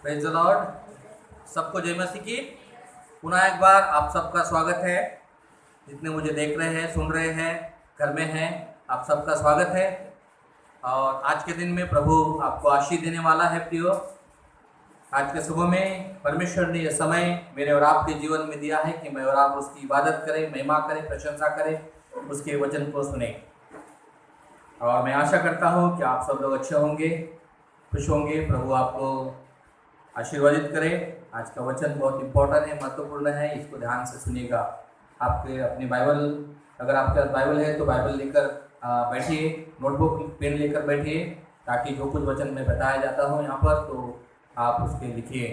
Praise the Lord. सबको जय मसीह की। पुनः एक बार आप सबका स्वागत है। जितने मुझे देख रहे हैं, सुन रहे हैं, घर में हैं, आप सबका स्वागत है। और आज के दिन में प्रभु आपको आशीष देने वाला है। प्रियो, आज के सुबह में परमेश्वर ने यह समय मेरे और आपके जीवन में दिया है कि मैं और आप उसकी इबादत करें, महिमा करें, प्रशंसा करें, उसके वचन को सुने। और मैं आशा करता हूँ कि आप सब लोग अच्छे होंगे, खुश होंगे। प्रभु आपको आशीर्वादित करें। आज का वचन बहुत इम्पोर्टेंट है, महत्वपूर्ण है, इसको ध्यान से सुनिएगा। आपके अपनी बाइबल, अगर आपके पास बाइबल है तो बाइबल लेकर बैठिए, नोटबुक पेन लेकर बैठिए, ताकि जो कुछ वचन में बताया जाता हो यहाँ पर तो आप उसके लिखिए।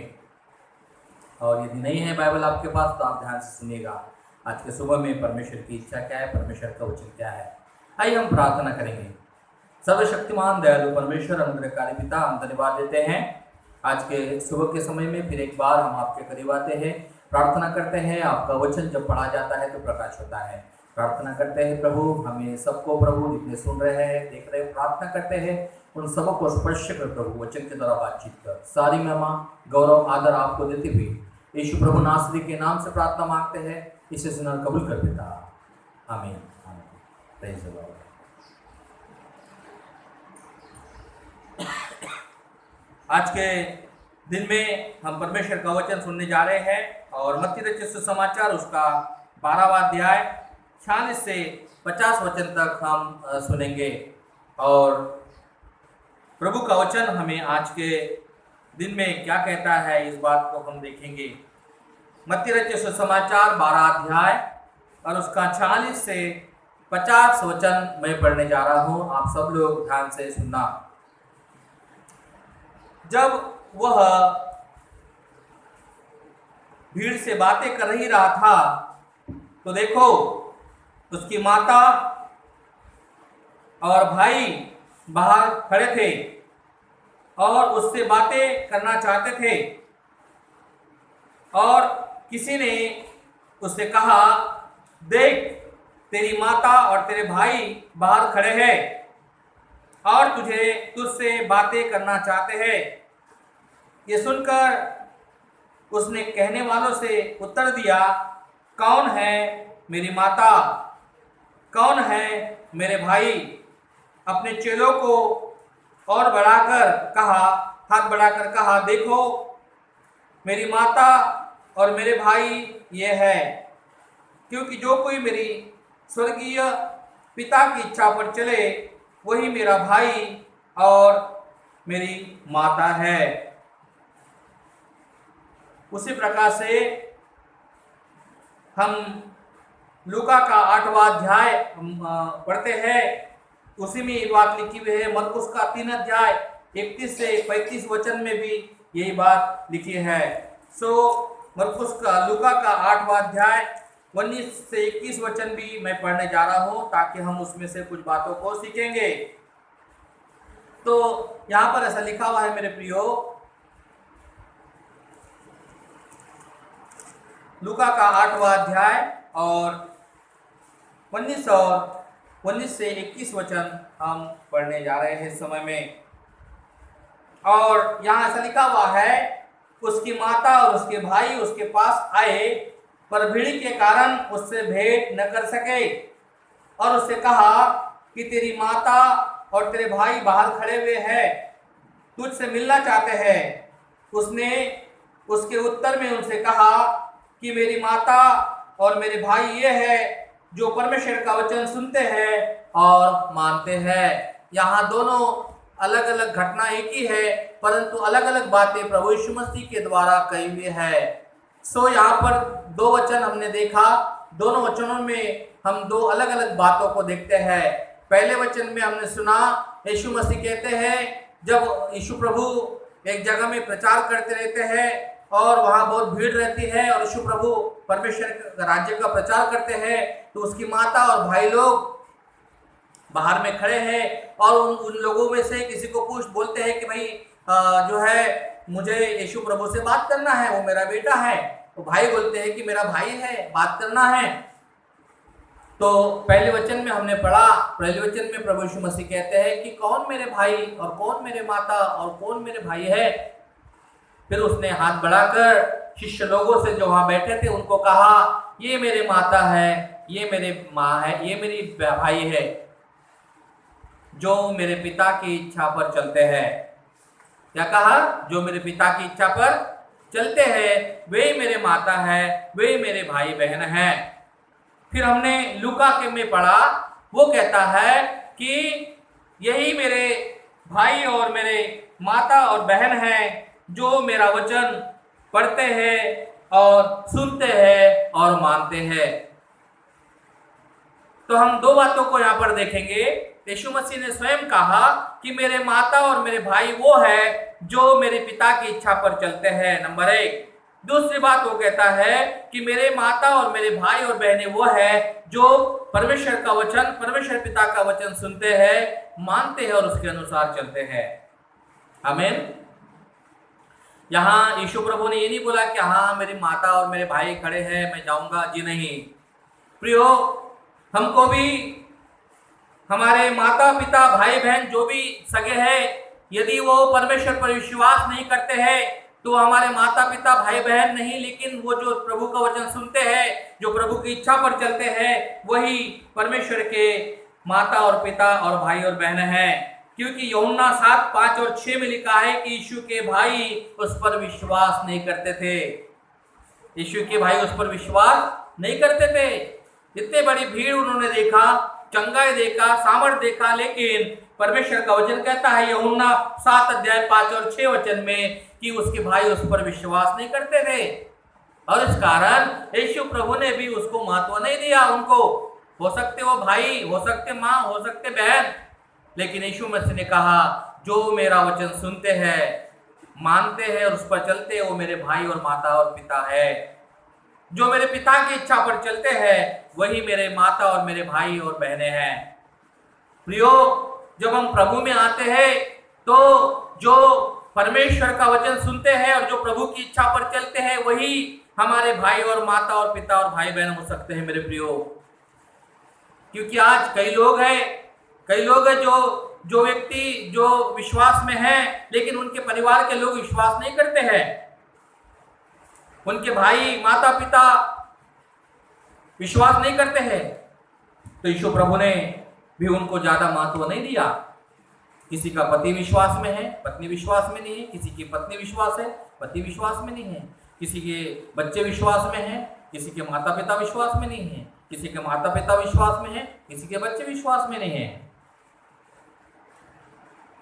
और यदि नहीं है बाइबल आपके पास तो आप ध्यान से सुनिएगा। आज के सुबह में परमेश्वर की इच्छा क्या है, परमेश्वर का वचन क्या है। आइए हम प्रार्थना करेंगे। सर्वशक्तिमान दयालु परमेश्वर, अनुग्रहकारी पिता, हम धन्यवाद देते हैं आज के सुबह के समय में फिर एक बार हम आपके करीब आते हैं। प्रार्थना करते हैं, आपका वचन जब पढ़ा जाता है तो प्रकाश होता है। प्रार्थना करते हैं प्रभु, हमें सबको, प्रभु जितने सुन रहे हैं, देख रहे हैं, प्रार्थना करते हैं उन सबको स्पर्श कर प्रभु, वचन के द्वारा बातचीत कर। सारी महिमा, गौरव, आदर आपको देते हुए यीशु प्रभु नासरी के नाम से प्रार्थना मांगते हैं। इसे सुनकर कबूल कर पिता, आमीन। Praise the Lord. आज के दिन में हम परमेश्वर का वचन सुनने जा रहे हैं और मत्ती रचित सुसमाचार उसका 12वां अध्याय 46 से 50 वचन तक हम सुनेंगे। और प्रभु का वचन हमें आज के दिन में क्या कहता है, इस बात को हम देखेंगे। मत्ती रचित सुसमाचार 12 अध्याय और उसका 46 से 50 वचन मैं पढ़ने जा रहा हूँ। आप सब लोग ध्यान से सुनना। जब वह भीड़ से बातें कर ही रहा था तो देखो, उसकी माता और भाई बाहर खड़े थे और उससे बातें करना चाहते थे। और किसी ने उससे कहा, देख, तेरी माता और तेरे भाई बाहर खड़े हैं और तुझसे बातें करना चाहते हैं। ये सुनकर उसने कहने वालों से उत्तर दिया, कौन है मेरी माता, कौन है मेरे भाई। अपने चेलों को और हाथ बढ़ाकर कहा, देखो, मेरी माता और मेरे भाई ये है। क्योंकि जो कोई मेरी स्वर्गीय पिता की इच्छा पर चले वही मेरा भाई और मेरी माता है। उसी प्रकार से हम लूका का 8वां अध्याय पढ़ते हैं, उसी में ये बात लिखी हुई है। मरकुस का 3 अध्याय 31 से 35 वचन में भी यही बात लिखी है। लूका का 8वां अध्याय 19 से 21 वचन भी मैं पढ़ने जा रहा हूँ, ताकि हम उसमें से कुछ बातों को सीखेंगे। तो यहाँ पर ऐसा लिखा हुआ है मेरे प्रियो, लूका का 8वां अध्याय और 19 से 21 वचन हम पढ़ने जा रहे हैं इस समय में। और यहाँ ऐसा लिखा हुआ है, उसकी माता और उसके भाई उसके पास आए, पर भीड़ के कारण उससे भेंट न कर सके। और उससे कहा कि तेरी माता और तेरे भाई बाहर खड़े हुए हैं, तुझसे मिलना चाहते हैं। उसने उसके उत्तर में उनसे कहा कि मेरी माता और मेरे भाई ये है जो परमेश्वर का वचन सुनते हैं और मानते हैं। यहाँ दोनों अलग अलग घटना एक ही है, परंतु अलग अलग बातें प्रभु यीशु मसीह के द्वारा कही हुई है। यहाँ पर 2 वचन हमने देखा। दोनों वचनों में हम 2 अलग अलग बातों को देखते हैं। पहले वचन में हमने सुना, यीशु मसीह कहते हैं, जब यीशु प्रभु एक जगह में प्रचार करते रहते हैं और वहाँ बहुत भीड़ रहती है और यीशु प्रभु परमेश्वर राज्य का प्रचार करते हैं, तो उसकी माता और भाई लोग बाहर में खड़े हैं और उन लोगों में से किसी को बोलते हैं कि भाई जो है, मुझे यीशु प्रभु से बात करना है, वो मेरा बेटा है। तो भाई बोलते हैं कि मेरा भाई है, बात करना है। तो पहले वचन में हमने पढ़ा, पहले वचन में प्रभु यीशु मसीह कहते हैं कि कौन मेरे भाई और कौन मेरे माता और कौन मेरे भाई है। फिर उसने हाथ बढ़ाकर शिष्य लोगों से जो वहां बैठे थे उनको कहा, ये मेरे माता है, ये मेरे माँ है, ये मेरी भाई है, जो मेरे पिता की इच्छा पर चलते हैं। क्या कहा? जो मेरे पिता की इच्छा पर चलते हैं वे मेरे माता है, वे मेरे भाई बहन हैं। फिर हमने लूका के में पढ़ा, वो कहता है कि यही मेरे भाई और मेरे माता और बहन हैं जो मेरा वचन पढ़ते हैं और सुनते हैं और मानते हैं। तो हम दो बातों को यहां पर देखेंगे। यीशु मसीह ने स्वयं कहा कि मेरे माता और मेरे भाई वो है जो मेरे पिता की इच्छा पर चलते हैं, नंबर एक। दूसरी बात वो कहता है कि मेरे माता और मेरे भाई और बहनें वो है जो परमेश्वर का वचन, परमेश्वर पिता का वचन सुनते हैं, मानते हैं और उसके अनुसार चलते हैं। आमीन। यहाँ यीशु प्रभु ने ये नहीं बोला कि हाँ मेरी माता और मेरे भाई खड़े हैं मैं जाऊंगा, जी नहीं प्रियो, हमको भी हमारे माता पिता भाई बहन जो भी सगे हैं, यदि वो परमेश्वर पर विश्वास नहीं करते हैं तो हमारे माता पिता भाई बहन नहीं, लेकिन वो जो प्रभु का वचन सुनते हैं, जो प्रभु की इच्छा पर चलते हैं, वही परमेश्वर के माता और पिता और भाई और बहन हैं। क्योंकि यूहन्ना 7:5-6 में लिखा है कि यीशु के भाई उस पर विश्वास नहीं करते थे। यीशु के भाई उस पर विश्वास नहीं करते थे। इतने बड़ी भीड़ उन्होंने देखा, चंगाई देखा, सामर्थ देखा, लेकिन परमेश्वर का वचन कहता है यूहन्ना 7:5-6 में कि उसके भाई उस पर विश्वास नहीं करते थे, और इस कारण यीशु प्रभु ने भी उसको महत्व नहीं दिया। उनको हो सकते वो भाई, हो सकते माँ, हो सकते बहन, लेकिन यीशु मसीह ने कहा जो मेरा वचन सुनते हैं, मानते हैं और उस पर चलते हैं, वो मेरे भाई और माता और पिता है। जो मेरे पिता की इच्छा पर चलते हैं वही मेरे माता और मेरे भाई और बहनें हैं। प्रियो, जब हम प्रभु में आते हैं तो जो परमेश्वर का वचन सुनते हैं और जो प्रभु की इच्छा पर चलते हैं वही हमारे भाई और माता और पिता और भाई बहन हो सकते हैं मेरे प्रियो। क्योंकि आज कई लोग हैं जो व्यक्ति जो विश्वास में हैं, लेकिन उनके परिवार के लोग विश्वास नहीं करते हैं, उनके भाई माता पिता विश्वास नहीं करते हैं, तो यीशु प्रभु ने भी उनको ज्यादा महत्व नहीं दिया। किसी का पति विश्वास में है, पत्नी विश्वास में नहीं है, किसी की पत्नी विश्वास है, पति विश्वास में नहीं है, किसी के बच्चे विश्वास में हैं, किसी के माता पिता विश्वास में नहीं है, किसी के माता पिता विश्वास में है, किसी के बच्चे विश्वास में नहीं है।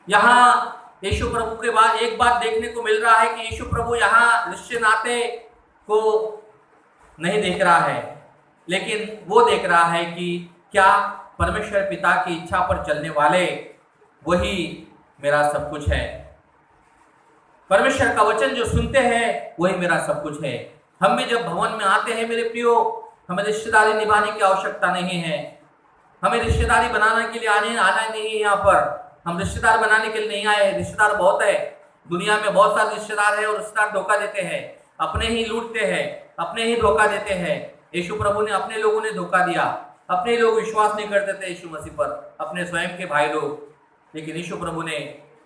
यहाँ यीशु प्रभु के बाद एक बात देखने को मिल रहा है कि यीशु प्रभु यहाँ रिश्ते नाते को नहीं देख रहा है, लेकिन वो देख रहा है कि क्या परमेश्वर पिता की इच्छा पर चलने वाले वही मेरा सब कुछ है। परमेश्वर का वचन जो सुनते हैं वही मेरा सब कुछ है। हम भी जब भवन में आते हैं मेरे प्रियो, हमें रिश्तेदारी निभाने की आवश्यकता नहीं है। हमें रिश्तेदारी बनाने के लिए आना नहीं है। यहाँ पर हम रिश्तेदार बनाने के लिए नहीं आए। रिश्तेदार बहुत है, दुनिया में बहुत सारे रिश्तेदार हैं और रिश्तेदार धोखा देते हैं, अपने ही लूटते हैं, अपने ही धोखा देते हैं। यीशु प्रभु ने अपने लोगों ने धोखा दिया, अपने लोग विश्वास नहीं करते थे यीशु मसीह पर, अपने स्वयं के भाई लोग। लेकिन यीशु प्रभु ने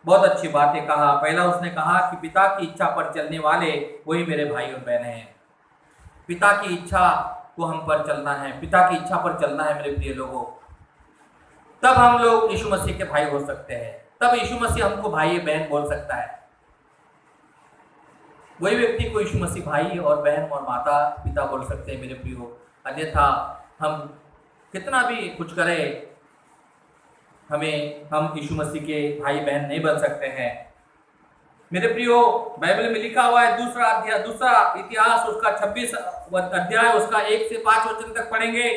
बहुत अच्छी बातें कहा। पहला उसने कहा कि पिता की इच्छा पर चलने वाले वही मेरे भाई और बहन हैं। पिता की इच्छा को हम पर चलना है, पिता की इच्छा पर चलना है मेरे प्रिय लोगों, तब हम लोग यीशु मसीह के भाई हो सकते हैं, तब यीशु मसीह हमको भाई बहन बोल सकता है। वही व्यक्ति को यीशु मसीह भाई और बहन और माता पिता बोल सकते हैं मेरे प्रियो। अन्यथा हम कितना भी कुछ करें, हम यीशु मसीह के भाई बहन नहीं बन सकते हैं मेरे प्रियो। बाइबल में लिखा हुआ है दूसरा इतिहास उसका 26 अध्याय उसका 1 से 5 वचन तक पढ़ेंगे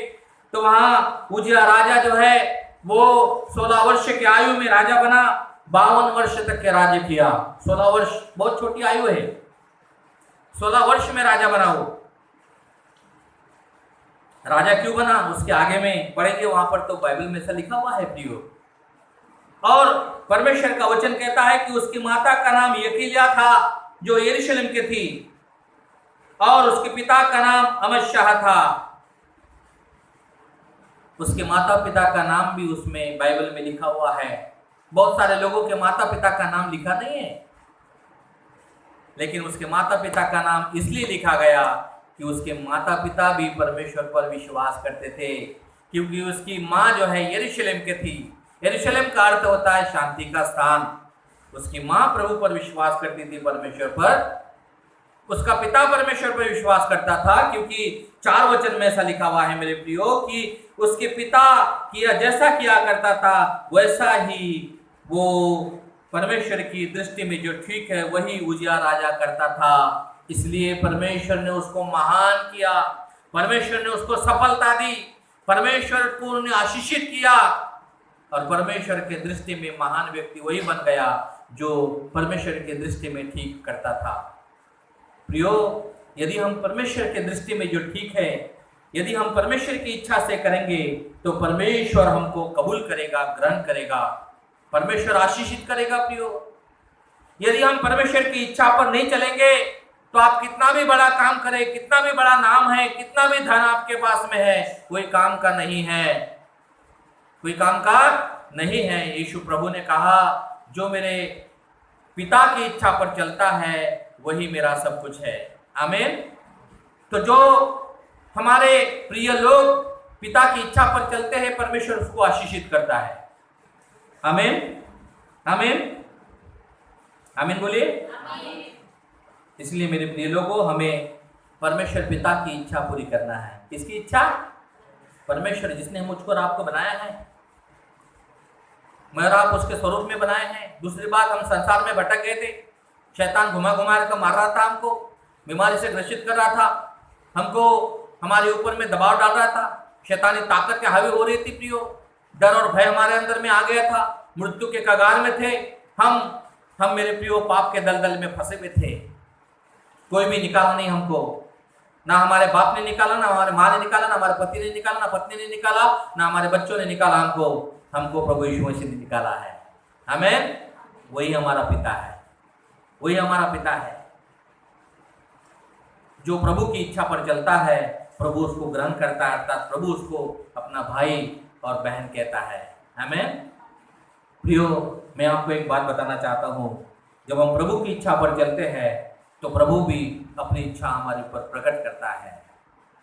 तो वहां उजिया राजा जो है वो 16 वर्ष की आयु में राजा बना, 52 वर्ष तक के राज्य किया। 16 वर्ष बहुत छोटी आयु है, 16 वर्ष में राजा बना। वो राजा क्यों बना उसके आगे में पढ़ेंगे, वहां पर तो बाइबल में ऐसा लिखा हुआ है प्रियो। और परमेश्वर का वचन कहता है कि उसकी माता का नाम यकीलिया था जो यरूशलेम के थी, और उसके पिता का नाम अमस्याह था। उसके माता पिता का नाम भी उसमें बाइबल में लिखा हुआ है। बहुत सारे लोगों के माता पिता का नाम लिखा नहीं है। लेकिन उसके माता पिता का नाम इसलिए लिखा गया कि उसके माता पिता भी परमेश्वर पर विश्वास करते थे, क्योंकि उसकी माँ जो है यरूशलेम के थी। यरूशलेम का अर्थ होता है शांति का स्थान। उसकी माँ प्रभु पर विश्वास करती थी, परमेश्वर पर। उसका पिता परमेश्वर पर विश्वास करता था, क्योंकि 4 वचन में ऐसा लिखा हुआ है मेरे प्रियो कि उसके पिता किया जैसा किया करता था वैसा ही वो परमेश्वर की दृष्टि में जो ठीक है वही उजिया राजा करता था। इसलिए परमेश्वर ने उसको महान किया, परमेश्वर ने उसको सफलता दी, परमेश्वर को उन्हें आशीषित किया, और परमेश्वर के दृष्टि में महान व्यक्ति वही बन गया जो परमेश्वर की दृष्टि में ठीक करता था। प्रियो, यदि हम परमेश्वर के दृष्टि में जो ठीक है, यदि हम परमेश्वर की इच्छा से करेंगे तो परमेश्वर हमको कबूल करेगा, ग्रहण करेगा, परमेश्वर आशीषित करेगा। प्रियो, यदि हम परमेश्वर की इच्छा पर नहीं चलेंगे तो आप कितना भी बड़ा काम करें, कितना भी बड़ा नाम है, कितना भी धन आपके पास में है, कोई काम का नहीं है, कोई काम का नहीं है। यीशु प्रभु ने कहा, जो मेरे पिता की इच्छा पर चलता है वही मेरा सब कुछ है। आमीन। तो जो हमारे प्रिय लोग पिता की इच्छा पर चलते हैं, परमेश्वर उसको आशीषित करता है। आमीन, आमीन, आमीन बोलिए। इसलिए मेरे प्रिय लोगों, हमें परमेश्वर पिता की इच्छा पूरी करना है। किसकी इच्छा? परमेश्वर, जिसने मुझको और आपको बनाया है, मैं और आप उसके स्वरूप में बनाए हैं। दूसरी बात, हम संसार में भटक गए थे, शैतान घुमा घुमा कर मार रहा था, हमको बीमारी से ग्रसित कर रहा था, हमको हमारे ऊपर में दबाव डाल रहा था, शैतानी ताकत के हावी हो रही थी। प्रियो, डर और भय हमारे अंदर में आ गया था, मृत्यु के कगार में थे हम मेरे प्रियो पाप के दलदल में फंसे हुए थे। कोई भी निकाला नहीं हमको, ना हमारे बाप ने निकाला, ना हमारे माँ ने निकाला, ना हमारे पति ने निकाला, ना पत्नी ने निकाला, ना हमारे बच्चों ने निकाला हमको प्रभु यीशु मसीह ने निकाला है। आमीन। वही हमारा पिता है, वही हमारा पिता है। जो प्रभु की इच्छा पर चलता है, प्रभु उसको ग्रहण करता है, अर्थात प्रभु उसको अपना भाई और बहन कहता है। आमीन। प्रियो, मैं आपको एक बात बताना चाहता हूँ, जब हम प्रभु की इच्छा पर चलते हैं तो प्रभु भी अपनी इच्छा हमारे ऊपर प्रकट करता है।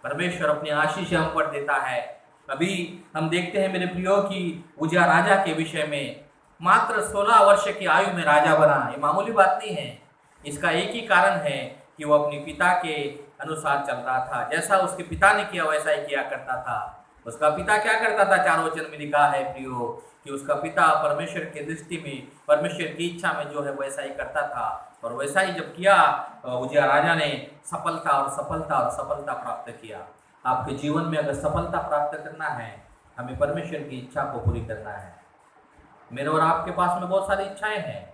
परमेश्वर अपनी आशीष हम पर देता है। अभी हम देखते हैं मेरे प्रियो की उजिया राजा के विषय में, मात्र 16 वर्ष की आयु में राजा बना। ये मामूली बात नहीं है। इसका एक ही कारण है कि वो अपने पिता के अनुसार चल रहा था। जैसा उसके पिता ने किया वैसा ही किया करता था। उसका पिता क्या करता था? 4 वचन में लिखा है प्रियो कि उसका पिता परमेश्वर की दृष्टि में, परमेश्वर की इच्छा में जो है वैसा ही करता था, और वैसा ही जब किया उजिया राजा ने सफलता और सफलता और सफलता प्राप्त किया। आपके जीवन में अगर सफलता प्राप्त करना है, हमें परमेश्वर की इच्छा को पूरी करना है। मेरे और आपके पास में बहुत सारी इच्छाएं हैं,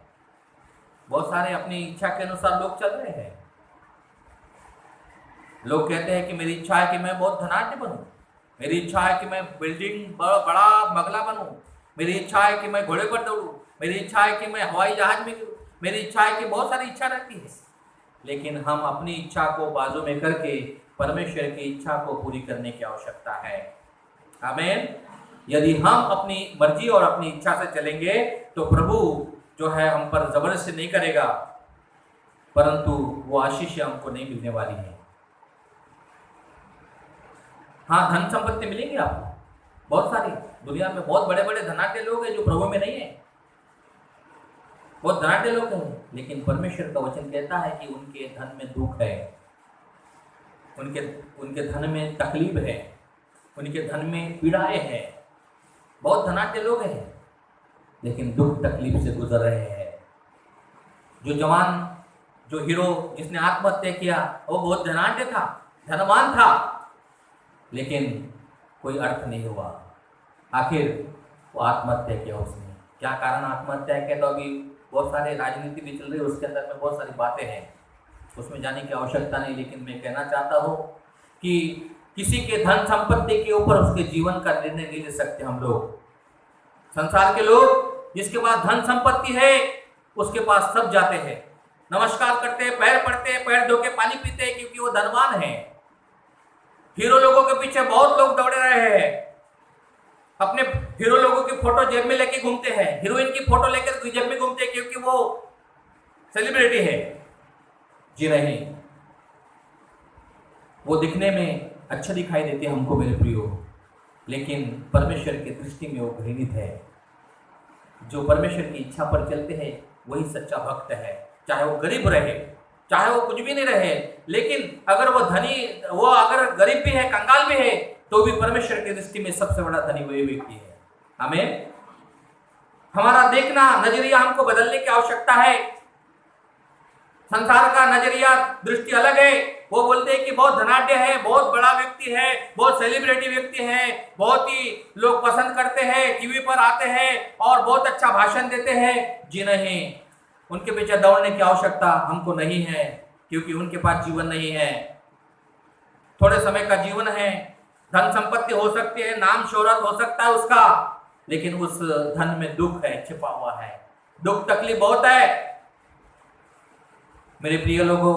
बहुत सारे अपनी इच्छा के अनुसार लोग चल रहे हैं। लोग कहते हैं कि मेरी इच्छा है कि मैं बहुत धनाढ्य बनूं, मेरी इच्छा है कि मैं बिल्डिंग बड़ा बंगला बनूं, मेरी इच्छा है कि मैं घोड़े पर दौड़ूं, मेरी इच्छा है कि मैं हवाई जहाज में गिरूं, मेरी इच्छा है कि बहुत सारी इच्छा रहती है। लेकिन हम अपनी इच्छा को बाजू में करके परमेश्वर की इच्छा को पूरी करने की आवश्यकता है। आमीन। यदि हम अपनी मर्जी और अपनी इच्छा से चलेंगे तो प्रभु जो है हम पर जबरदस्ती नहीं करेगा, परंतु वो आशीष हमको नहीं मिलने वाली है। हाँ, धन संपत्ति मिलेंगी आपको बहुत सारी। दुनिया में बहुत बड़े बड़े धनाढ्य लोग हैं जो प्रभु में नहीं है, बहुत धनाढ्य लोग हैं, लेकिन परमेश्वर का वचन कहता है कि उनके धन में दुख है, उनके धन में तकलीफ है, उनके धन में पीड़ाएं हैं। बहुत धनाढ्य लोग हैं लेकिन दुख तकलीफ से गुजर रहे हैं। जो जवान, जो हीरो जिसने आत्महत्या किया, वो बहुत धनाढ्य था, धनवान था, लेकिन कोई अर्थ नहीं हुआ। आखिर वो आत्महत्या किया उसने। क्या कारण आत्महत्या किया? तो अभी बहुत सारे राजनीति भी चल रही है, उसके अंदर में बहुत सारी बातें हैं, उसमें जाने की आवश्यकता नहीं। लेकिन मैं कहना चाहता हूँ कि किसी के धन संपत्ति के ऊपर उसके जीवन का निर्णय नहीं ले सकते हम लोग। संसार के लोग, जिसके पास धन संपत्ति है उसके पास सब जाते हैं, नमस्कार करते हैं, पैर पड़ते हैं, पैर धो के पानी पीते हैं, क्योंकि वो धनवान है। हीरो लोगों के पीछे बहुत लोग दौड़ रहे हैं, अपने हीरो लोगों की फोटो जेब में लेके घूमते हैं, हीरोइन की फोटो लेकर जेब में घूमते हैं, क्योंकि वो सेलिब्रिटी है। जी नहीं, वो दिखने में अच्छा दिखाई देते हैं हमको मेरे प्रियो, लेकिन परमेश्वर की दृष्टि में वो घृणित है। जो परमेश्वर की इच्छा पर चलते हैं वही सच्चा भक्त है, चाहे वो गरीब रहे, चाहे वो कुछ भी नहीं रहे, लेकिन अगर वो धनी, वो अगर गरीब भी है, कंगाल भी है, तो भी परमेश्वर की दृष्टि में सबसे बड़ा धनी वही व्यक्ति है। हमें हमारा देखना नजरिया हमको बदलने की आवश्यकता है। संसार का नजरिया दृष्टि अलग है। वो बोलते हैं कि बहुत धनाढ्य है, बहुत बड़ा व्यक्ति है, बहुत सेलिब्रिटी व्यक्ति है, बहुत ही लोग पसंद करते हैं, टीवी पर आते हैं और बहुत अच्छा भाषण देते हैं। जी नहीं, उनके पीछे दौड़ने की आवश्यकता हमको नहीं है, क्योंकि उनके पास जीवन नहीं है, थोड़े समय का जीवन है। धन संपत्ति हो सकती है, नाम शोहरत हो सकता है उसका, लेकिन उस धन में दुख है, छिपा हुआ है, दुख तकलीफ बहुत है। मेरे प्रिय लोगों,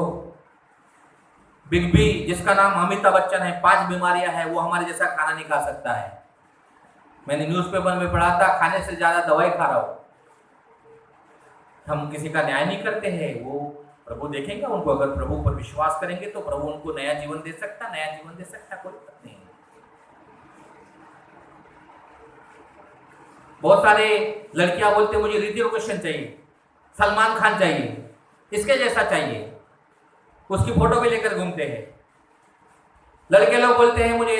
बिग बी जिसका नाम अमिताभ बच्चन है, 5 बीमारियां हैं, वो हमारे जैसा खाना नहीं खा सकता है। मैंने न्यूज़पेपर में पढ़ा था, खाने से ज्यादा दवाई खा रहा हूं। हम किसी का न्याय नहीं करते हैं, वो प्रभु देखेंगे उनको। अगर प्रभु पर विश्वास करेंगे तो प्रभु उनको नया जीवन दे सकता, नया जीवन दे सकता, कोई बात नहीं। बहुत सारे लड़कियां बोलते मुझे ऋतिक रोशन चाहिए, सलमान खान चाहिए, इसके जैसा चाहिए, उसकी फोटो भी लेकर घूमते हैं। लड़के लोग बोलते हैं मुझे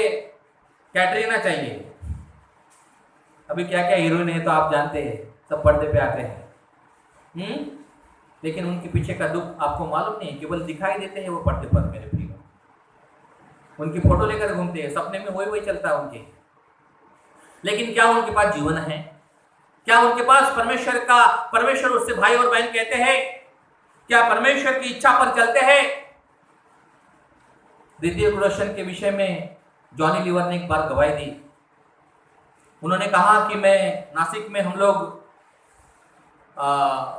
कैटरीना चाहिए। अभी क्या क्या हीरोइन है तो आप जानते हैं, सब पर्दे पे आते हैं। लेकिन उनके पीछे का दुख आपको मालूम नहीं, केवल दिखाई देते हैं वो पर्दे पर। मेरे प्रिय, उनकी फोटो लेकर घूमते हैं, सपने में वही चलता है उनके। लेकिन क्या उनके पास जीवन है? क्या उनके पास परमेश्वर उससे भाई और बहन कहते हैं? क्या परमेश्वर की इच्छा पर चलते हैं? ऋतिक रोशन के विषय में जॉनी लीवर ने एक बार गवाही दी। उन्होंने कहा कि मैं नासिक में, हम लोग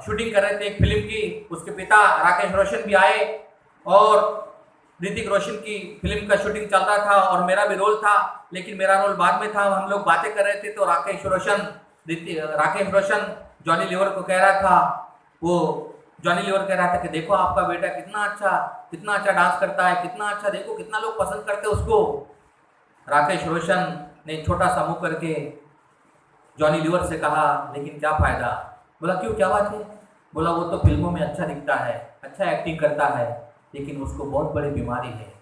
शूटिंग कर रहे थे एक फिल्म की, उसके पिता राकेश रोशन भी आए और ऋतिक रोशन की फिल्म का शूटिंग चल रहा था और मेरा भी रोल था, लेकिन मेरा रोल बाद में था। हम लोग बातें कर रहे थे तो राकेश रोशन जॉनी लीवर को कह रहा था, वो जॉनी लीवर कह रहा था कि देखो आपका बेटा कितना अच्छा डांस करता है, कितना अच्छा, देखो कितना लोग पसंद करते हैं उसको। राकेश रोशन ने छोटा सा मुंह करके जॉनी लीवर से कहा, लेकिन क्या फायदा? बोला क्यों, क्या बात है? बोला वो तो फिल्मों में अच्छा दिखता है, अच्छा एक्टिंग करता है, लेकिन उसको बहुत बड़ी बीमारी है,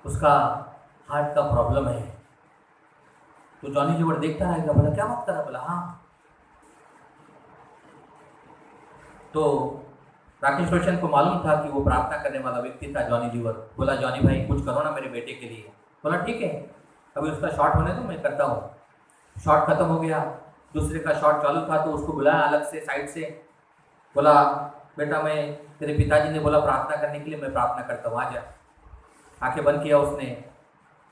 उसका हार्ट का प्रॉब्लम है। तो जॉनी लीवर देखता रहेगा। बोला क्या बात कर रहा? बोला हाँ। तो राकेश रोशन को मालूम था कि वो प्रार्थना करने वाला व्यक्ति था जॉनी लीवर। बोला जॉनी भाई कुछ करो ना मेरे बेटे के लिए। बोला ठीक है, अभी उसका शॉट होने दो, मैं करता हूँ। शॉट खत्म हो गया, दूसरे का शॉट चालू था, तो उसको बुलाया अलग से, साइड से। बोला बेटा, मैं तेरे पिताजी ने बोला प्रार्थना करने के लिए, मैं प्रार्थना करता हूँ, आ जा। आंखें बंद किया उसने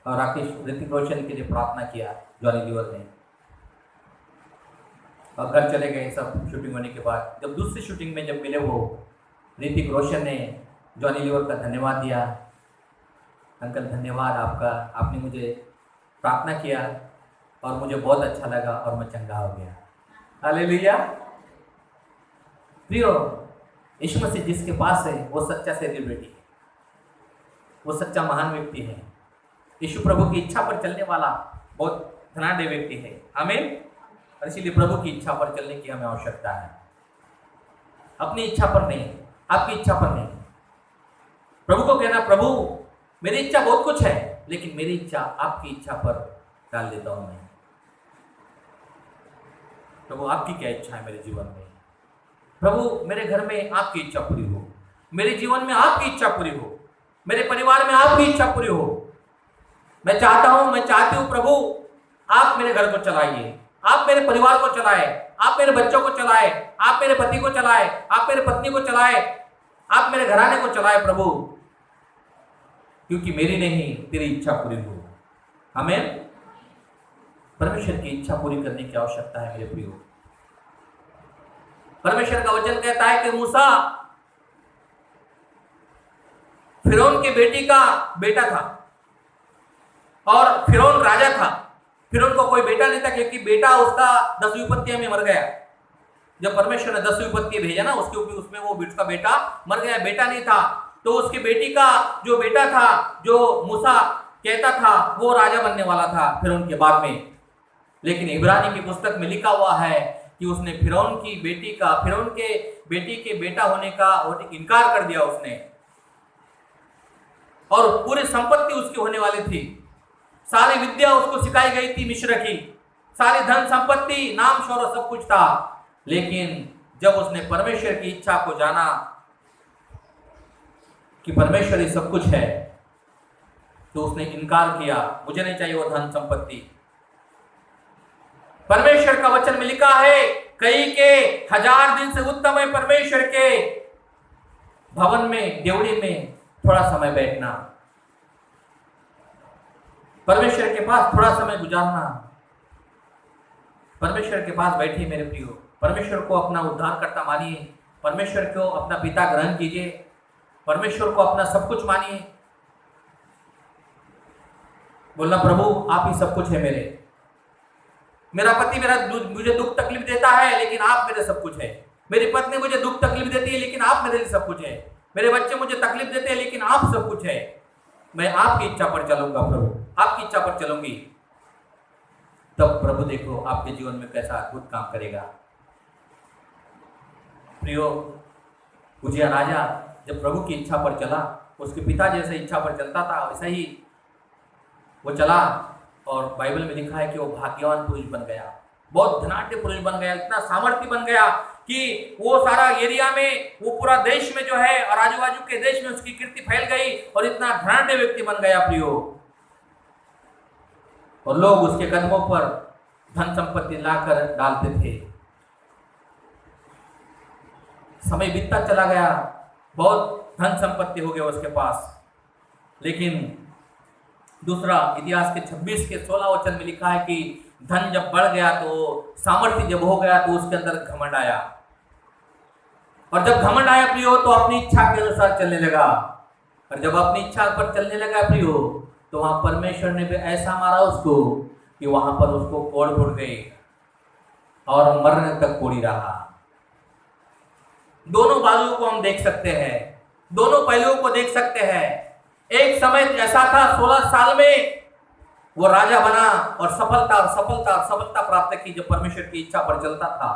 और ऋतिक रोशन के लिए प्रार्थना किया जॉनी लीवर ने। और घर चले गए सब शूटिंग होने के बाद। जब दूसरी शूटिंग में जब मिले वो, ऋतिक रोशन ने जॉनी लीवर का धन्यवाद दिया। अंकल धन्यवाद आपका, आपने मुझे प्रार्थना किया और मुझे बहुत अच्छा लगा और मैं चंगा हो गया। हालेलुया। प्रियो, यीशु मसीह जिसके पास है वो सच्चा सेलिब्रिटी है, वो सच्चा महान व्यक्ति है। यीशु प्रभु की इच्छा पर चलने वाला बहुत धनाढ्य व्यक्ति है। आमीन। और इसीलिए प्रभु की इच्छा पर चलने की हमें आवश्यकता है, अपनी इच्छा पर नहीं, आपकी इच्छा पर नहीं। प्रभु को कहना, प्रभु मेरी इच्छा बहुत कुछ है, लेकिन मेरी इच्छा आपकी इच्छा पर डाल देता हूं मैं। प्रभु आपकी क्या इच्छा है मेरे जीवन में? प्रभु मेरे घर में आपकी इच्छा पूरी हो, मेरे जीवन में आपकी इच्छा पूरी हो, मेरे परिवार में आपकी इच्छा पूरी हो। मैं चाहती हूँ प्रभु आप मेरे घर को चलाइए, आप मेरे परिवार को चलाए, आप मेरे बच्चों को चलाए, आप मेरे पति को चलाए, आप मेरे पत्नी को चलाए, आप मेरे घराने को चलाए प्रभु, क्योंकि मेरी नहीं तेरी इच्छा पूरी हो। हमें परमेश्वर की इच्छा पूरी करने की आवश्यकता है मेरे प्रियो। परमेश्वर का वचन कहता है कि मूसा फिरौन की बेटी का बेटा था और फिरौन राजा था। फिरौन को कोई बेटा नहीं था, क्योंकि बेटा उसका 10 विपत्तियों में मर गया। जब परमेश्वर ने 10 विपत्ति भेजा ना, उसके ऊपर उसमें वो उसका बेटा मर गया, बेटा नहीं था। तो उसकी बेटी का जो बेटा था, जो मूसा कहता था, वो राजा बनने वाला था फिर उनके बाद में। लेकिन इब्रानी की पुस्तक में लिखा हुआ है कि उसने फिरौन की बेटी का, फिरौन के बेटी के बेटा होने का इनकार कर दिया उसने, और पूरी संपत्ति उसकी होने वाली थी। सारी विद्या उसको सिखाई गई थी मिस्र की, सारी धन संपत्ति, नाम शौहरत सब कुछ था। लेकिन जब उसने परमेश्वर की इच्छा को जाना कि परमेश्वर ही सब कुछ है, तो उसने इनकार किया, मुझे नहीं चाहिए वो धन संपत्ति। परमेश्वर का वचन में लिखा है, कई के 1000 दिन से उत्तम है परमेश्वर के भवन में, ड्योढ़ी में थोड़ा समय बैठना, परमेश्वर के पास थोड़ा समय गुजारना। परमेश्वर के पास बैठिए मेरे प्रियो, परमेश्वर को अपना उद्धारकर्ता मानिए, परमेश्वर को अपना पिता ग्रहण कीजिए, परमेश्वर को अपना सब कुछ मानिए। बोलना, प्रभु आप ही सब कुछ है मेरा पति मुझे दुख तकलीफ देता है, लेकिन आप मेरे सब कुछ है। मेरी पत्नी मुझे दुख तकलीफ देती है, लेकिन आप मेरे लिए सब कुछ है। मेरे बच्चे मुझे तकलीफ देते हैं, लेकिन आप सब कुछ है। मैं आपकी इच्छा पर चलूंगा प्रभु, आपकी इच्छा पर चलूंगी। तब प्रभु देखो आपके जीवन में कैसा अद्भुत काम करेगा। प्रियो, उजिया राजा जब प्रभु की इच्छा पर चला, उसके पिता जैसे इच्छा पर चलता था वैसा ही वो चला, और बाइबल में लिखा है कि वो भाग्यवान पुरुष बन गया, बहुत धनाढ्य पुरुष बन गया, इतना सामर्थ्य बन गया कि वो सारा एरिया में, वो पूरा देश में जो है और आजू बाजू के देश में उसकी कीर्ति फैल गई, और इतना धनाढ्य व्यक्ति बन गया प्रियो। और लोग उसके कदमों पर धन संपत्ति लाकर डालते थे। समय बीतता चला गया, बहुत धन संपत्ति हो गया उसके पास। लेकिन दूसरा इतिहास के 26 के 16 वचन में लिखा है कि धन जब बढ़ गया, तो सामर्थ्य जब हो गया, तो उसके अंदर घमंड आया, और जब घमंड आया प्रियो, तो अपनी इच्छा के अनुसार चलने लगा। और जब अपनी इच्छा पर चलने लगा प्रियो, तो वहां परमेश्वर ने भी ऐसा मारा उसको कि वहां पर उसको कोड़ फूट गई और मरने तक कोड़ी रहा। दोनों बाजुओं को हम देख सकते हैं, दोनों पहलुओं को देख सकते हैं। एक समय ऐसा था, 16 साल में वो राजा बना और सफलता प्राप्त की, जब परमेश्वर की इच्छा पर चलता था।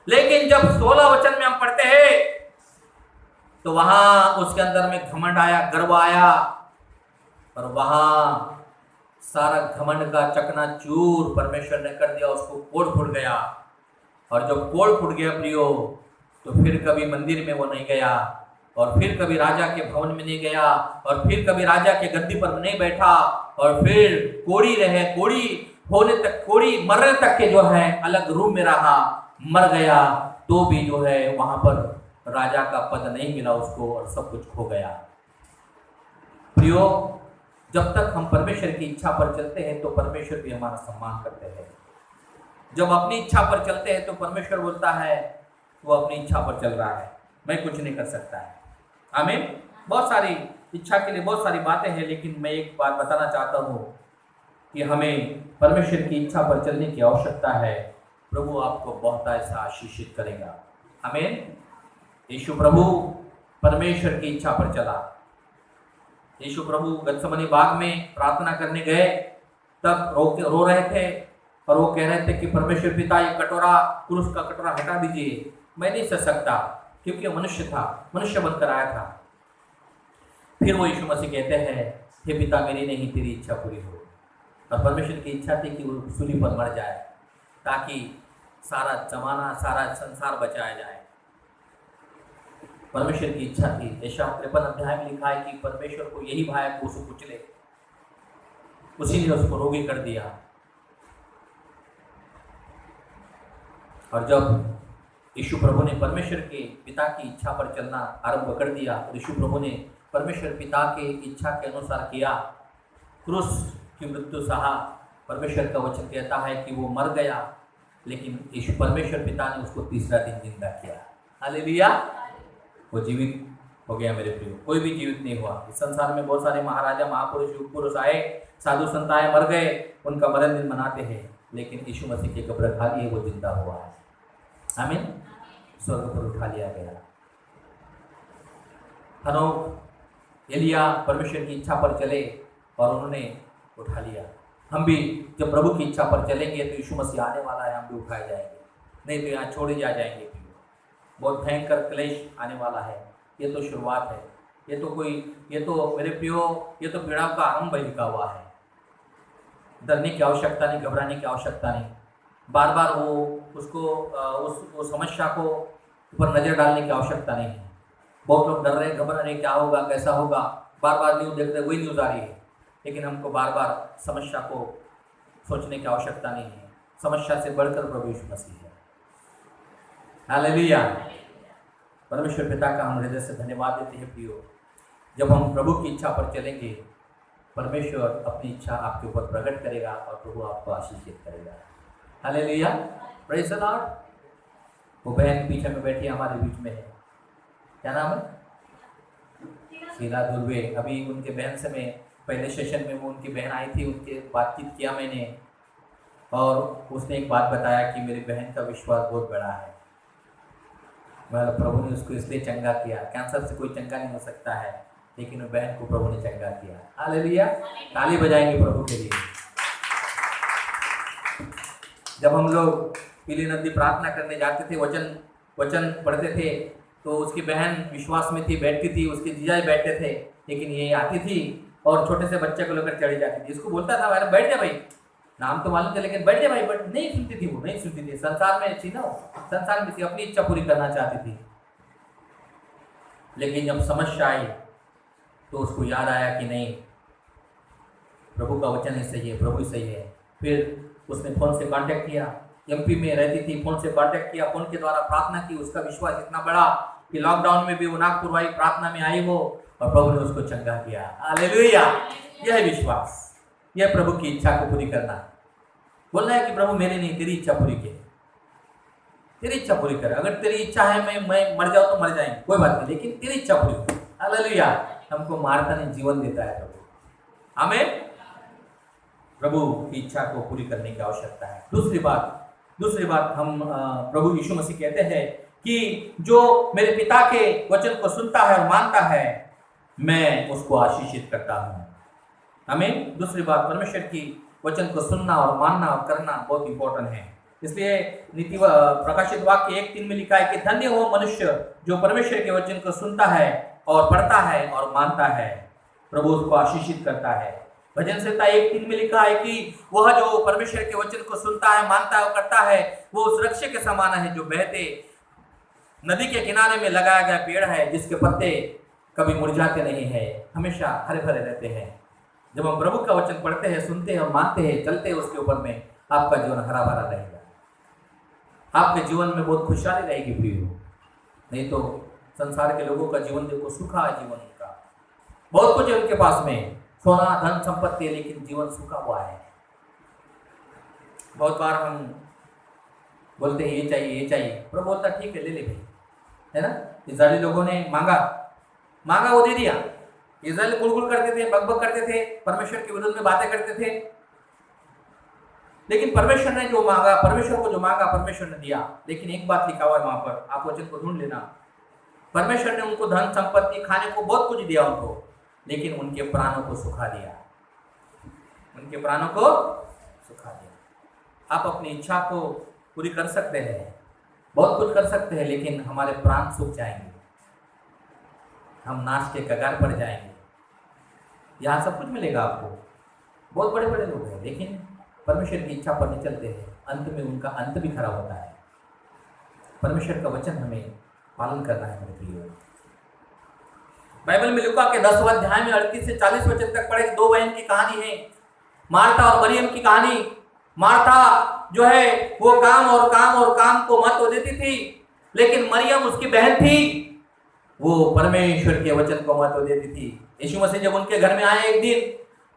लेकिन जब 16 वचन में हम पढ़ते हैं, तो वहां उसके अंदर में घमंड आया, गर्व आया, और वहां सारा घमंड का चकनाचूर परमेश्वर ने कर दिया, उसको कोड़ फूट गया। और जब कोड़ फूट गया प्रियो, तो फिर कभी मंदिर में वो नहीं गया, और फिर कभी राजा के भवन में नहीं गया, और फिर कभी राजा के गद्दी पर नहीं बैठा, और फिर कोड़ी रहे, कोड़ी होने तक, कोड़ी मरने तक के जो है अलग रूम में रहा, मर गया, तो भी जो है वहां पर राजा का पद नहीं मिला उसको, और सब कुछ खो गया। प्रियो, जब तक हम परमेश्वर की इच्छा पर चलते हैं, तो परमेश्वर भी हमारा सम्मान करते हैं। जब अपनी इच्छा पर चलते हैं, तो परमेश्वर बोलता है वो अपनी इच्छा पर चल रहा है, मैं कुछ नहीं कर सकता है। आमीन। बहुत सारी इच्छा के लिए बहुत सारी बातें हैं, लेकिन मैं एक बात बताना चाहता हूँ कि हमें परमेश्वर की इच्छा पर चलने की आवश्यकता है। प्रभु आपको बहुत ऐसा आशीषित करेगा। आमीन। यीशु प्रभु परमेश्वर की इच्छा पर चला। यीशु प्रभु गत्समनी बाग में प्रार्थना करने गए, तब रो रहे थे, और वो कह रहे थे कि परमेश्वर पिता, ये कटोरा, क्रूस का कटोरा हटा दीजिए, मैं नहीं सह सकता, क्योंकि मनुष्य था, मनुष्य बनकर आया था। फिर वो यीशु मसीह कहते हैं, हे पिता, मेरी नहीं तेरी इच्छा पूरी हो। और परमेश्वर की इच्छा थी कि वो सूली पर मर जाए, ताकि सारा जमाना, सारा संसार बचाया जाए। परमेश्वर की इच्छा थी। यशायाह 53 अध्याय में लिखा है कि परमेश्वर को यही भाया कि उसे कुचले, उसी ने उसको रोगी कर दिया। और जब यीशु प्रभु ने परमेश्वर के पिता की इच्छा पर चलना आरंभ कर दिया, और यीशु प्रभु ने परमेश्वर पिता के इच्छा के अनुसार किया, क्रूस की मृत्यु सहा। परमेश्वर का वचन कहता है कि वो मर गया, लेकिन यीशु परमेश्वर पिता ने उसको तीसरा दिन जिंदा किया। हालेलुया। वो जीवित हो गया मेरे प्रियो, कोई भी जीवित नहीं हुआ। इस संसार में बहुत सारे महाराजा, महापुरुष, युग पुरुष आए, साधु संत आए, मर गए, उनका मरण दिन मनाते हैं, लेकिन यीशु मसीह के कब्र खाली है, वो जिंदा हुआ है। आमीन। स्वर्ग पर उठा लिया गया। हनोक एलिया परमेश्वर की इच्छा पर चले और उन्होंने उठा लिया। हम भी जब प्रभु की इच्छा पर चलेंगे तो यीशु मसीह आने वाला है, हम भी उठाए जाएंगे, नहीं तो यहाँ छोड़े जा जाएंगे। बहुत भयंकर क्लेश आने वाला है। ये तो शुरुआत है, ये तो मेरे प्रियो, ये तो पीड़ा का आरंभ लिखा हुआ है। डरने की आवश्यकता नहीं, घबराने की आवश्यकता नहीं। बार बार उस समस्या को ऊपर नजर डालने की आवश्यकता नहीं है। बहुत लोग डर रहे, घबरा रहे, क्या होगा, कैसा होगा, बार बार न्यूज़ देख रहे, वही न्यूज़ आ रही है। लेकिन हमको बार बार समस्या को सोचने की आवश्यकता नहीं है। समस्या से बढ़कर प्रभु यीशु मसीह है। हालेलुया। परमेश्वर पिता का हम हृदय से धन्यवाद देते हैं प्रियो। जब हम प्रभु की इच्छा पर चलेंगे, परमेश्वर अपनी इच्छा आपके ऊपर प्रकट करेगा और प्रभु आपको आशीषित करेगा। Hallelujah, praise the Lord. वो बहन पीछे में बैठी हमारे बीच में है, क्या नाम है? शीला दुर्वे। अभी उनके बहन से मैं पहले सेशन में, वो उनकी बहन आई थी, उनके बातचीत किया मैंने, और उसने एक बात बताया कि मेरी बहन का विश्वास बहुत बड़ा है। मतलब प्रभु ने उसको इसलिए चंगा किया। कैंसर से कोई चंगा नहीं हो सकता है, लेकिन वो बहन को प्रभु ने चंगा किया। हालेलुया, ताली बजाएंगे प्रभु के लिए। जब हम लोग पीली नदी प्रार्थना करने जाते थे, वचन पढ़ते थे, तो उसकी बहन विश्वास में थी, बैठती थी, उसके जीजा बैठते थे, लेकिन ये आती थी और छोटे से बच्चे को लेकर चली जाती थी। इसको बोलता था, अरे बैठ जा भाई, नाम तो मालूम था लेकिन बैठ जा भाई, बट नहीं सुनती थी, वो नहीं सुनती थी। संसार में थी ना, संसार में थी, अपनी इच्छा पूरी करना चाहती थी। लेकिन जब समस्या आई तो उसको याद आया कि नहीं, प्रभु का वचन ही सही है, प्रभु ही सही है। फिर उसने फ़ोन से कांटेक्ट किया, एमपी में रहती थी, फ़ोन से कांटेक्ट किया, फ़ोन के द्वारा प्रार्थना की। उसका विश्वास इतना बड़ा कि लॉकडाउन में भी वो नागपुर वाली प्रार्थना में आई वो, और प्रभु ने उसको चंगा किया। हालेलुया, यह है विश्वास, यह प्रभु की इच्छा को पूरी करना। बोलना है कि प्रभु मेरे नहीं, तेरी इच्छा पूरी कर, तेरी इच्छा पूरी कर। अगर तेरी इच्छा है मैं मर जाऊँ तो मर जाएंगे, कोई बात नहीं, लेकिन तेरी इच्छा पूरी कर। हालेलुया, हमको मारता नहीं, जीवन देता है प्रभु। आमीन। प्रभु की इच्छा को पूरी करने की आवश्यकता है। दूसरी बात हम प्रभु यीशु मसीह कहते हैं कि जो मेरे पिता के वचन को सुनता है और मानता है, मैं उसको आशीषित करता हूँ। आमीन। दूसरी बात, परमेश्वर की वचन को सुनना और मानना और करना बहुत इंपॉर्टेंट है। इसलिए नीति प्रकाशित वाक्य 1:3 में लिखा है कि धन्य हो मनुष्य जो परमेश्वर के वचन को सुनता है और पढ़ता है और मानता है, प्रभु उसको आशीषित करता है। भजन संहिता 1:3 में लिखा है कि वह जो परमेश्वर के वचन को सुनता है, मानता है और करता है, वो उस वृक्ष के समान है जो बहते नदी के किनारे में लगाया गया पेड़ है, जिसके पत्ते कभी मुरझाते नहीं है, हमेशा हरे भरे रहते हैं। जब हम प्रभु का वचन पढ़ते हैं, सुनते हैं और मानते हैं, चलते हैं उसके ऊपर में, आपका जीवन हरा भरा रहेगा। आपके जीवन में बहुत खुशहाली रहेगी प्रियो। नहीं तो संसार के लोगों का जीवन देखो, सूखा है जीवन उनका, बहुत कुछ है उनके पास में, सोना धन संपत्ति है, लेकिन जीवन सूखा हुआ है। बहुत बार हम बोलते हैं ये चाहिए ये चाहिए, प्रभु बोलता ठीक है ले ले भाई, है ना। इस्राएली लोगों ने मांगा वो दे दिया। इस्राएल गुड़गुड़ करते थे, बकबक करते थे, परमेश्वर के विरुद्ध में बातें करते थे, लेकिन परमेश्वर ने जो मांगा, परमेश्वर को जो मांगा परमेश्वर ने दिया। लेकिन एक बात लिखा हुआ है वहां पर, आप वचन को ढूंढ लेना, परमेश्वर ने उनको धन संपत्ति खाने को बहुत कुछ दिया उनको, लेकिन उनके प्राणों को सुखा दिया, उनके प्राणों को सुखा दिया। आप अपनी इच्छा को पूरी कर सकते हैं, बहुत कुछ कर सकते हैं, लेकिन हमारे प्राण सूख जाएंगे, हम नाश के कगार पर जाएंगे। यहाँ सब कुछ मिलेगा आपको, बहुत बड़े बड़े लोग हैं, लेकिन परमेश्वर की इच्छा पर नहीं चलते हैं, अंत में उनका अंत भी खराब होता है। परमेश्वर का वचन हमें पालन करना है मेरे प्रियो। बाइबल में लूका के 10वें अध्याय में 38 से 40 वचन तक पढ़े, दो बहन की कहानी है, मार्था और मरियम की कहानी। मार्था जो है वो काम को महत्व देती थी, लेकिन मरियम उसकी बहन थी, वो परमेश्वर के वचन को महत्व देती थी। यीशु मसीह जब उनके घर में आए एक दिन,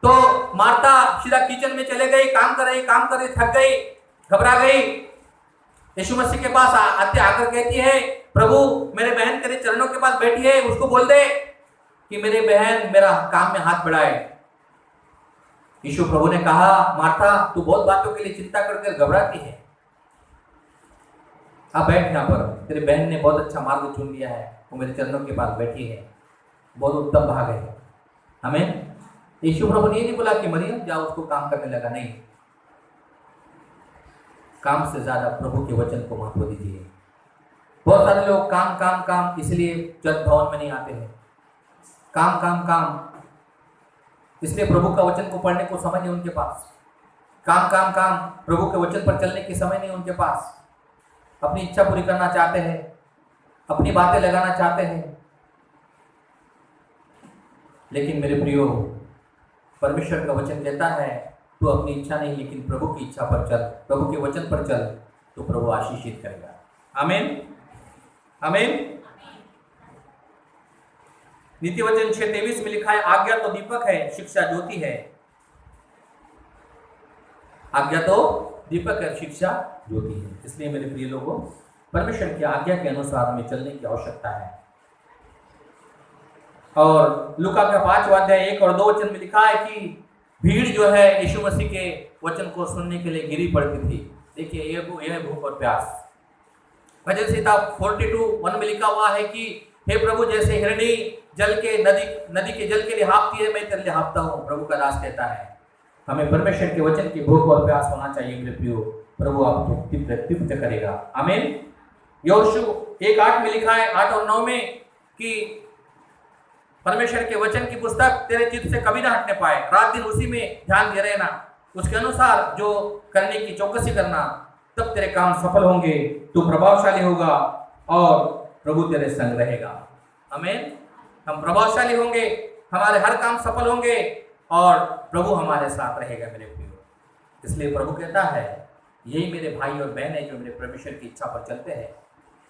तो मार्था सीधा किचन में चले गई, काम कर रही थक गई, घबरा गई। यीशु मसीह के पास आते आकर कहती है, प्रभु मेरे बहन तेरे चरणों के पास बैठी है, उसको बोल दे कि मेरी बहन मेरा काम में हाथ बढ़ाए। यीशु प्रभु ने कहा, मार्था तू बहुत बातों के लिए चिंता करके घबराती है, आप बैठ यहाँ पर, तेरी बहन ने बहुत अच्छा मार्ग चुन लिया है, वो मेरे चरणों के पास बैठी है, बहुत उत्तम भाग है। हमें यीशु प्रभु ने ये नहीं बोला कि मरियम जाओ उसको काम करने लगा, नहीं, काम से ज्यादा प्रभु के वचन को महत्व दीजिए। बहुत सारे लोग काम काम काम इसलिए चर्च भवन में नहीं आते हैं, काम काम काम इसलिए प्रभु का वचन को पढ़ने को समय नहीं उनके पास, काम काम काम प्रभु के वचन पर चलने की समय नहीं उनके पास। अपनी इच्छा पूरी करना चाहते हैं, अपनी बातें लगाना चाहते हैं। लेकिन मेरे प्रियो, परमेश्वर का वचन कहता है तू अपनी इच्छा नहीं लेकिन प्रभु की इच्छा पर चल, प्रभु के वचन पर चल, तो प्रभु आशीषित करेगा। आमीन, आमीन। नीति वचन 6:23 में लिखा है, आज्ञा तो दीपक है, शिक्षा ज्योति है। आज्ञा तो दीपक है, शिक्षा ज्योति है। इसलिए मेरे प्रिय लोगों, परमेश्वर की आज्ञा के अनुसार हमें चलने की आवश्यकता है। और लूका का 5वां अध्याय 1 और 2 वचन में लिखा है कि भीड़ जो है यीशु मसीह के वचन को सुनने के लिए गिरी पड़ती थी। देखिए यह भूख और प्यास। भजन संहिता 42:1 में लिखा हुआ है कि हे प्रभु, जैसे हिरणी जल के नदी के जल के लिए हाँफती है, मैं तेरे लिए हाँफता हूँ, प्रभु का दास कहता है। हमें परमेश्वर के वचन की भूख और प्यास होना चाहिए मेरे प्रियो, प्रभु आपको तृप्त करेगा। आमीन। यहोशू 1:8 में लिखा है, 8 और 9 में, कि परमेश्वर के वचन की पुस्तक तेरे चित्त से कभी ना हटने पाए, रात दिन उसी में ध्यान दे रहना, उसके अनुसार जो करने की चौकसी करना, तब तेरे काम सफल होंगे, तू प्रभावशाली होगा और प्रभु तेरे संग रहेगा। आमीन। हम प्रभावशाली होंगे, हमारे हर काम सफल होंगे और प्रभु हमारे साथ रहेगा मेरे प्रियो। इसलिए प्रभु कहता है, यही मेरे भाई और बहन है जो मेरे परमेश्वर की इच्छा पर चलते हैं,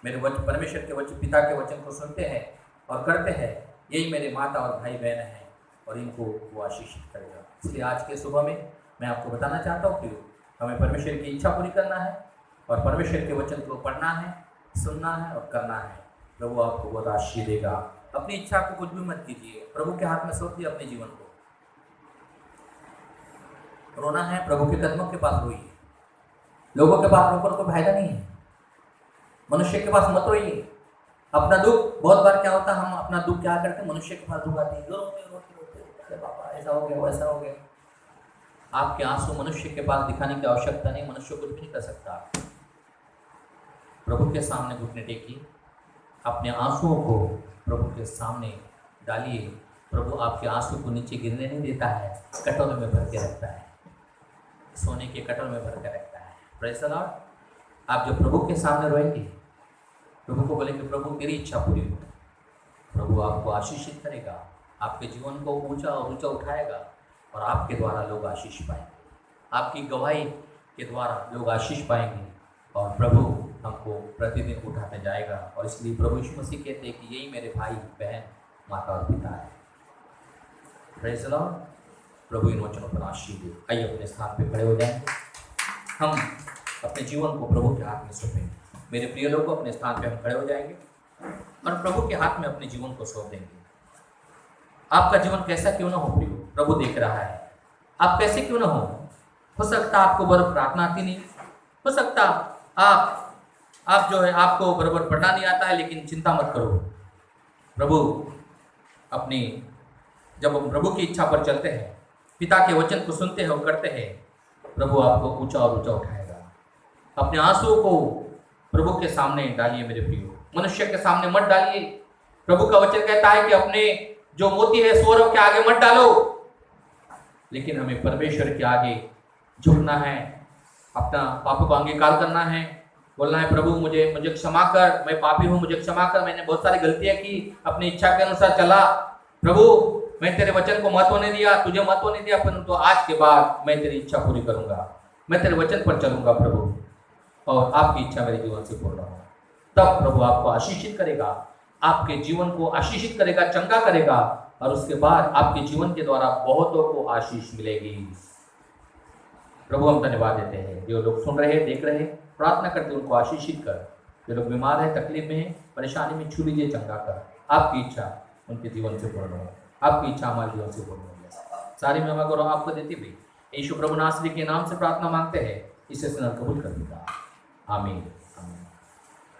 मेरे परमेश्वर के वचन, पिता के वचन को सुनते हैं और करते हैं, यही मेरे माता और भाई बहन हैं और इनको वो आशीषित करेगा। इसलिए आज के सुबह में मैं आपको बताना चाहता हूँ कि हमें परमेश्वर की इच्छा पूरी करना है और परमेश्वर के वचन को पढ़ना है, सुनना है और करना है। प्रभु आपको बहुत आशीष देगा। अपनी इच्छा को कुछ भी मत कीजिए, प्रभु के हाथ में सौंप दिए अपने जीवन को। रोना है, प्रभु के कदमों के पास रोइए। लोगों के पास रोकर कोई फायदा नहीं है, मनुष्य के पास मत रोइए। अपना दुख, बहुत बार क्या होता है, हम अपना दुख क्या करते हैं, मनुष्य के पास दुख आते हैं, रोते पापा ऐसा हो गया वैसा हो गया। आपके आंसू मनुष्य के पास दिखाने की आवश्यकता नहीं, मनुष्य कुछ भी नहीं कर सकता। प्रभु के सामने घुटने टेकिए, अपने आंसुओं को प्रभु के सामने डालिए। प्रभु आपके आंसू को नीचे गिरने नहीं देता है, कटोरे में भर के रखता है, सोने के कटोरे में भर के रखता है। Praise the Lord. आप जब प्रभु के सामने रोएंगे, प्रभु को बोलेंगे प्रभु तेरी इच्छा पूरी हो, प्रभु आपको आशीषित करेगा, आपके जीवन को ऊंचा और ऊंचा उठाएगा और आपके द्वारा लोग आशीष पाएंगे, आपकी गवाही के द्वारा लोग आशीष पाएंगे और प्रभु हमको प्रतिदिन उठाते जाएगा। और इसलिए प्रभु यीशु मसीह कहते हैं कि यही मेरे भाई बहन माता और पिता है। Praise the Lord. प्रभु इन वचनों पर आशीष दे। आइए अपने स्थान पे खड़े हो जाएंगे, हम अपने जीवन को प्रभु के हाथ में सौंपेंगे। मेरे प्रिय लोगों, अपने स्थान पे हम खड़े हो जाएंगे और प्रभु के हाथ में अपने जीवन को सौंप देंगे। आपका जीवन कैसा क्यों ना हो प्रियो, प्रभु देख रहा है। आप कैसे क्यों ना हो सकता आपको बराबर प्रार्थना आती नहीं, हो सकता आप जो है आपको बराबर पढ़ना नहीं आता है, लेकिन चिंता मत करो। प्रभु अपनी, जब हम प्रभु की इच्छा पर चलते हैं, पिता के वचन को सुनते हैं और करते हैं, प्रभु आपको ऊंचा और ऊंचा उठाएगा। अपने आंसुओं को प्रभु के सामने डालिए मेरे प्रियो, मनुष्य के सामने मत डालिए। प्रभु का वचन कहता है कि अपने जो मोती है सौरव के आगे मत डालो, लेकिन हमें परमेश्वर के आगे झुकना है, अपना पापों को अंगीकार करना है, बोलना है प्रभु मुझे क्षमा कर, मैं पापी हूँ, मुझे क्षमा कर, मैंने बहुत सारी गलतियां की, अपनी इच्छा के अनुसार चला, प्रभु मैं तेरे वचन को महत्व नहीं दिया, तुझे महत्व नहीं दिया, परंतु आज के बाद मैं तेरी इच्छा पूरी करूंगा, मैं तेरे वचन पर चलूंगा प्रभु, और आपकी इच्छा मेरे जीवन से पूर्ण हो। तब प्रभु आपको आशीषित करेगा, आपके जीवन को आशीषित करेगा, चंगा करेगा, और उसके बाद आपके जीवन के द्वारा बहुतों को आशीष मिलेगी। प्रभु हम धन्यवाद देते हैं, जो लोग सुन रहे देख रहे, प्रार्थना करते उनको आशीषित कर, जो लोग बीमार है, तकलीफ में है, परेशानी में, छू लीजिए, चंगा कर। आपकी इच्छा उनके जीवन से पूर्ण हो, आपकी इच्छा हमारे जीवन से पूर्ण हो। सारी महिमा गौरव आपको देते हुए यीशु प्रभु नासरी के नाम से प्रार्थना मांगते हैं, इसे सुनकर कबूल कर देगा। आमीन।